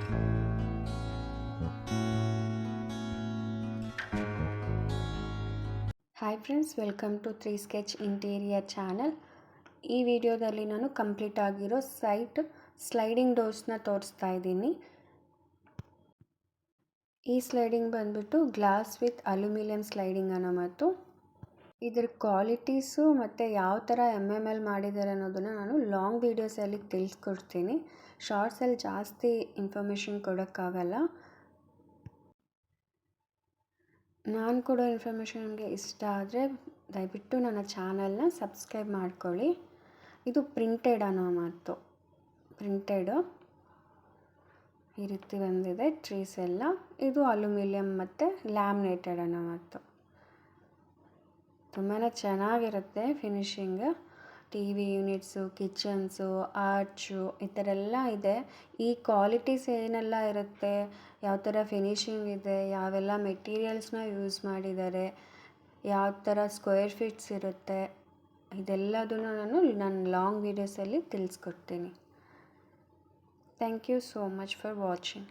Hi friends, welcome to 3 sketch interior channel. ಈ ವಿಡಿಯೋದಲ್ಲಿ ನಾನು ಕಂಪ್ಲೀಟ್ ಆಗಿರೋ ಸೈಟ್ ಸ್ಲೈಡಿಂಗ್ ಡೋರ್ಸ್ನ ತೋರಿಸ್ತಾ ಇದ್ದೀನಿ. ಈ ಸ್ಲೈಡಿಂಗ್ ಬಂದ್ಬಿಟ್ಟು ಗ್ಲಾಸ್ ವಿತ್ ಅಲ್ಯೂಮಿನಿಯಂ ಸ್ಲೈಡಿಂಗ್ ಅನ್ನೋ ಮತ್ತು ಇದ್ರ ಕ್ವಾಲಿಟೀಸು ಮತ್ತು ಯಾವ ಥರ MML ಮಾಡಿದ್ದಾರೆ ಅನ್ನೋದನ್ನು ನಾನು ಲಾಂಗ್ ವೀಡಿಯೋಸಲ್ಲಿ ತಿಳಿಸ್ಕೊಡ್ತೀನಿ. ಶಾರ್ಟ್ಸಲ್ಲಿ ಜಾಸ್ತಿ ಇನ್ಫಾರ್ಮೇಷನ್ ಕೊಡೋಕ್ಕಾಗಲ್ಲ. ನಾನು ಕೊಡೋ ಇನ್ಫಾರ್ಮೇಷನ್ ನಿಮಗೆ ಇಷ್ಟ ಆದರೆ ದಯವಿಟ್ಟು ನನ್ನ ಚಾನಲ್ನ ಸಬ್ಸ್ಕ್ರೈಬ್ ಮಾಡ್ಕೊಳ್ಳಿ. ಇದು ಪ್ರಿಂಟೆಡ್ ಅನ್ನೋ ಮಾತು. ಪ್ರಿಂಟೆಡು ಈ ರೀತಿ ಬಂದಿದೆ ಟ್ರೀಸ್ ಎಲ್ಲ. ಇದು ಅಲ್ಯೂಮಿನಿಯಂ ಮತ್ತು ಲ್ಯಾಮಿನೇಟೆಡ್ ಅನ್ನೋ ಮಾತು. ತುಂಬಾ ಚೆನ್ನಾಗಿರುತ್ತೆ ಫಿನಿಶಿಂಗ್. TV ಯೂನಿಟ್ಸು, ಕಿಚನ್ಸು, ಆರ್ಚು ಈ ಥರ ಎಲ್ಲ ಇದೆ. ಈ ಕ್ವಾಲಿಟೀಸ್ ಏನೆಲ್ಲ ಇರುತ್ತೆ, ಯಾವ ಥರ ಫಿನಿಶಿಂಗ್ ಇದೆ, ಯಾವೆಲ್ಲ ಮೆಟೀರಿಯಲ್ಸ್ನ ಯೂಸ್ ಮಾಡಿದ್ದಾರೆ, ಯಾವ ಥರ ಸ್ಕ್ವೇರ್ ಫೀಟ್ಸ್ ಇರುತ್ತೆ, ಇದೆಲ್ಲದನ್ನು ನಾನು ಲಾಂಗ್ ವೀಡಿಯೋಸಲ್ಲಿ ತಿಳಿಸ್ಕೊಡ್ತೀನಿ. Thank you so much for watching.